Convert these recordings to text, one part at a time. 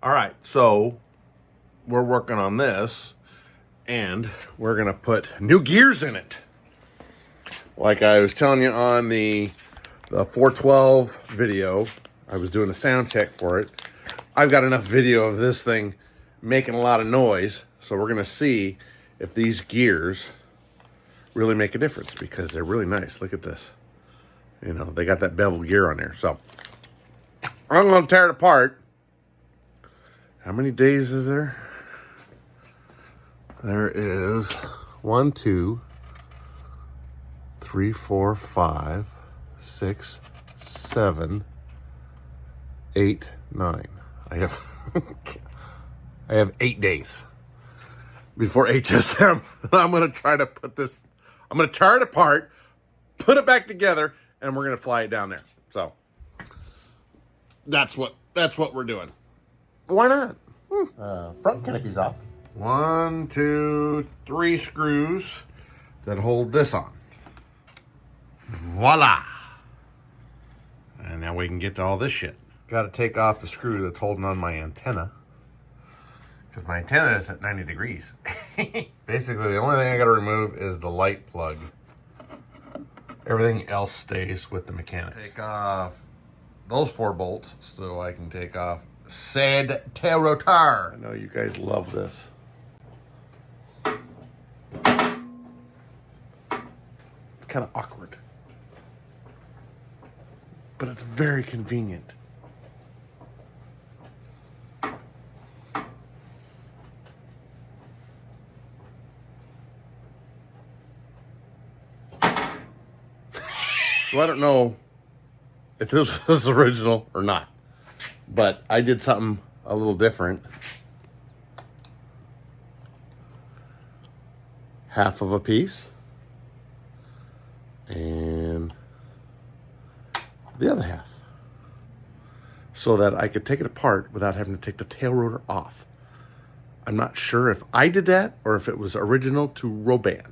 All right, so we're working on this, and we're gonna put new gears in it. Like I was telling you on the 412 video, I was doing a sound check for it. I've got enough video of this thing making a lot of noise, so we're gonna see if these gears really make a difference, because they're really nice. Look at this. You know, they got that bevel gear on there. So I'm gonna tear it apart. How many days is there? There is 1, 2, 3, 4, 5, 6, 7, 8, 9. I have 8 days before HSM. I'm gonna try to put this. I'm gonna tear it apart, put it back together, and we're gonna fly it down there. So that's what we're doing. Why not? Front canopy's off. 1, 2, 3 screws that hold this on. Voila! And now we can get to all this shit. Got to take off the screw that's holding on my antenna, because my antenna is at 90 degrees. Basically, the only thing I got to remove is the light plug. Everything else stays with the mechanics. Take off those 4 bolts so I can take off said tail rotor. I know you guys love this. It's kind of awkward, but it's very convenient. So I don't know if this was original or not, but I did something a little different. Half of a piece and the other half, so that I could take it apart without having to take the tail rotor off. I'm not sure if I did that or if it was original to Roban.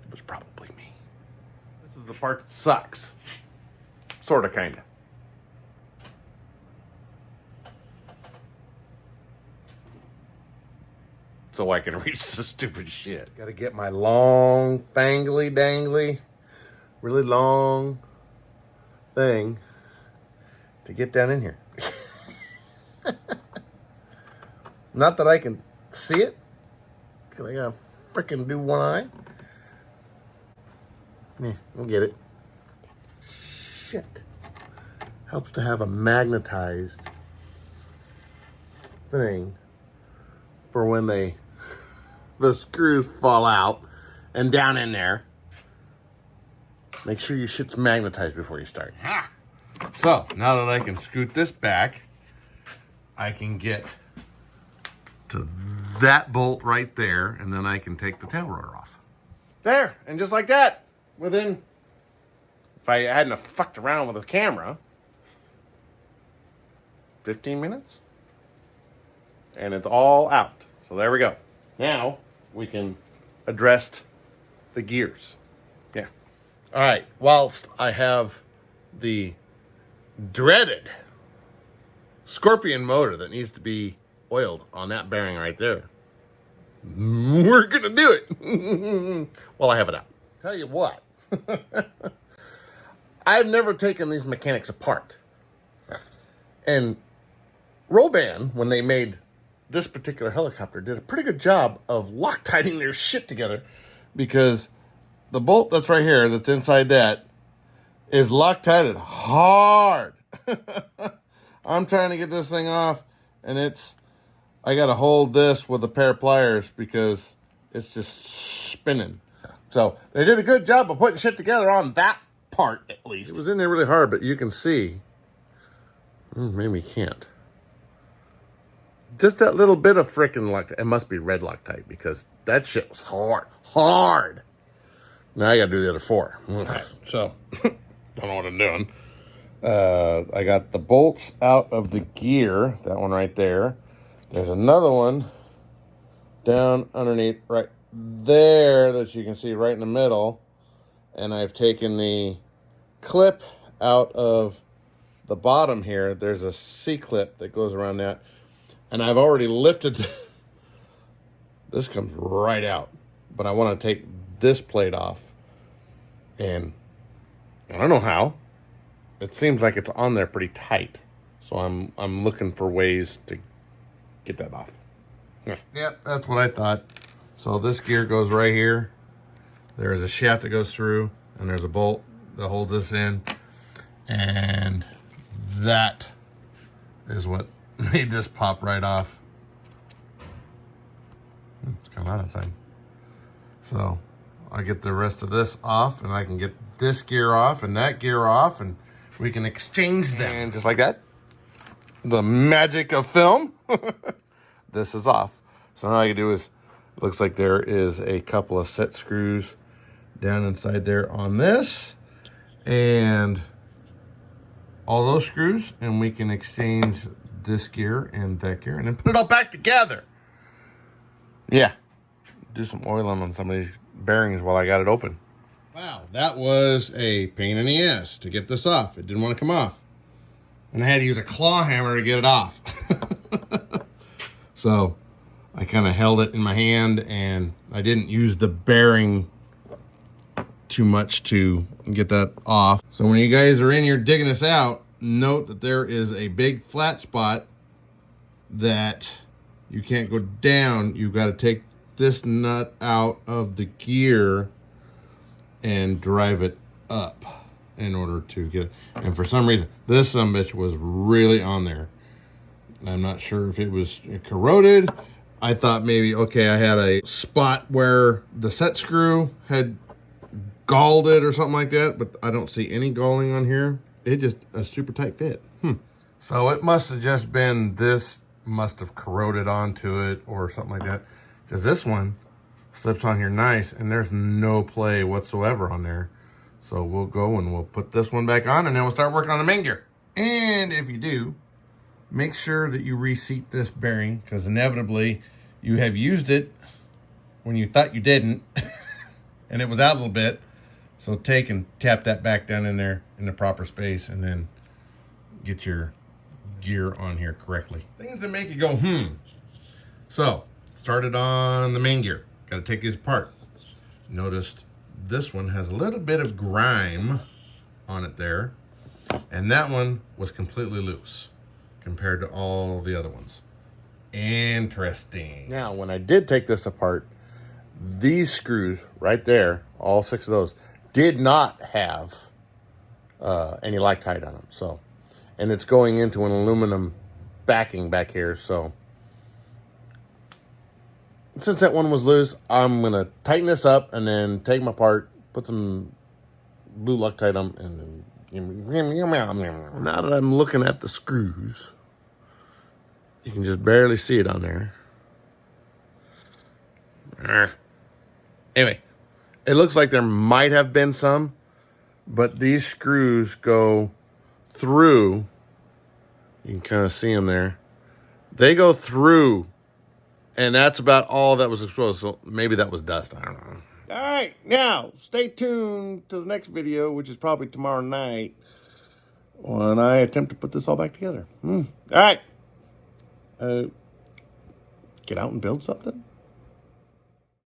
It was probably me. This is the part that sucks. Sorta, kinda. So I can reach the stupid shit. Gotta get my long, fangly, dangly, really long thing to get down in here. Not that I can see it, because I gotta freaking do one eye. Yeah, we'll get it. Shit. Helps to have a magnetized thing for when the screws fall out and down in there. Make sure your shit's magnetized before you start. So now that I can scoot this back, I can get to that bolt right there, and then I can take the tail rotor off. There, and just like that, within, if I hadn't have fucked around with the camera, 15 minutes, and it's all out. So there we go. Now we can address the gears. Yeah. All right. Whilst I have the dreaded Scorpion motor that needs to be oiled on that bearing right there, we're gonna do it. Well, I have it out. Tell you what, I've never taken these mechanics apart. And Roban, when they made this particular helicopter, did a pretty good job of Loctiting their shit together, because the bolt that's right here, that's inside that, is Loctited hard. I'm trying to get this thing off, and I got to hold this with a pair of pliers because it's just spinning. So they did a good job of putting shit together on that part, at least. It was in there really hard, but you can see, maybe you can't. Just that little bit of frickin' Loctite. It must be red Loctite, because that shit was hard. Now I gotta do the other 4. Okay, so, don't know what I'm doing. I got the bolts out of the gear, that one right there. There's another one down underneath right there that you can see right in the middle. And I've taken the clip out of the bottom here, there's a C-clip that goes around that. And I've already lifted. This comes right out. But I want to take this plate off. And I don't know how. It seems like it's on there pretty tight. So I'm looking for ways to get that off. Yeah. Yep, that's what I thought. So this gear goes right here. There is a shaft that goes through, and there's a bolt that holds this in. And that is what made this pop right off. It's kind of loud outside. So I get the rest of this off, and I can get this gear off and that gear off, and we can exchange them. And just like that, the magic of film, this is off. So now all I can do is, looks like there is a couple of set screws down inside there on this, and all those screws, and we can exchange this gear and that gear, and then put it all back together. Yeah, do some oiling on some of these bearings while I got it open. Wow, that was a pain in the ass to get this off. It didn't want to come off. And I had to use a claw hammer to get it off. So I kind of held it in my hand, and I didn't use the bearing too much to get that off. So when you guys are in here digging this out, note that there is a big flat spot that you can't go down. You've got to take this nut out of the gear and drive it up in order to get it. And for some reason, this sumbitch was really on there. I'm not sure if it was corroded. I thought maybe, okay, I had a spot where the set screw had galled it or something like that, but I don't see any galling on here. It just a super tight fit. So it must have just been, this must have corroded onto it or something like that, because this one slips on here nice, and there's no play whatsoever on there. So we'll go and we'll put this one back on, and then we'll start working on the main gear. And if you do, make sure that you reseat this bearing, because inevitably you have used it when you thought you didn't, and it was out a little bit. So take and tap that back down in there in the proper space, and then get your gear on here correctly. Things that make you go, So, started on the main gear. Got to take these apart. Noticed this one has a little bit of grime on it there, and that one was completely loose compared to all the other ones. Interesting. Now, when I did take this apart, these screws right there, all 6 of those, did not have any Loctite on them. So, and it's going into an aluminum backing back here. So, since that one was loose, I'm gonna tighten this up and then take them apart, put some blue Loctite on, and then now that I'm looking at the screws, you can just barely see it on there. Anyway, it looks like there might have been some, but these screws go through. You can kind of see them there. They go through, and that's about all that was exposed. So maybe that was dust. I don't know. All right, now stay tuned to the next video, which is probably tomorrow night, when I attempt to put this all back together. All right. Get out and build something?